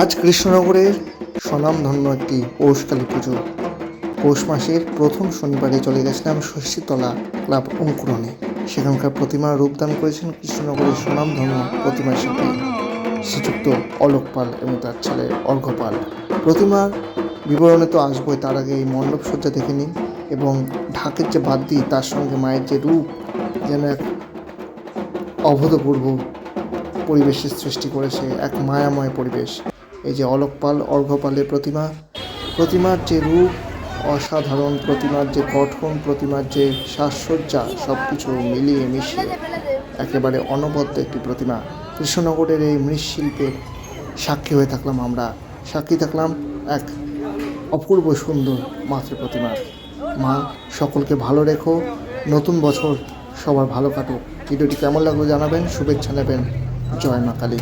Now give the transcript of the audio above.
আজ কৃষ্ণনগরের স্বনামধন্য একটি পৌষকালী পুজো। পৌষ মাসের প্রথম শনিবারে চলে গেছিলাম ষষ্ঠীতলা ক্লাব অঙ্কুরণে। সেখানকার প্রতিমার রূপদান করেছেন কৃষ্ণনগরের স্বনামধন্য প্রতিমা শিল্পী শ্রীযুক্ত অলোক পাল এবং তার ছেলে অর্ঘ্য পাল। প্রতিমার বিবরণে তো আসবোই, তার আগে এই মণ্ডপ সজ্জা দেখে নিন এবং ঢাকের যে বাদ্যি তার সঙ্গে মায়ের যে রূপ, যেন এক অভূতপূর্ব পরিবেশের সৃষ্টি করেছে, এক মায়াময় পরিবেশ। এই যে অলোক পাল অর্ঘ্য পালের প্রতিমার যে রূপ অসাধারণ, প্রতিমার যে গঠন, প্রতিমার যে সাজসজ্জা, সব কিছু মিলিয়ে মিশিয়ে একেবারে অনবদ্য একটি প্রতিমা। কৃষ্ণনগরের এই মৃৎশিল্পের সাক্ষী হয়ে থাকলাম আমরা, সাক্ষী থাকলাম এক অপূর্ব সুন্দর মাতৃ প্রতিমার। মা সকলকে ভালো রেখো, নতুন বছর সবার ভালো কাটুক। ভিডিওটি কেমন লাগলো জানাবেন, শুভেচ্ছা নেবেন। জয় মা কালী।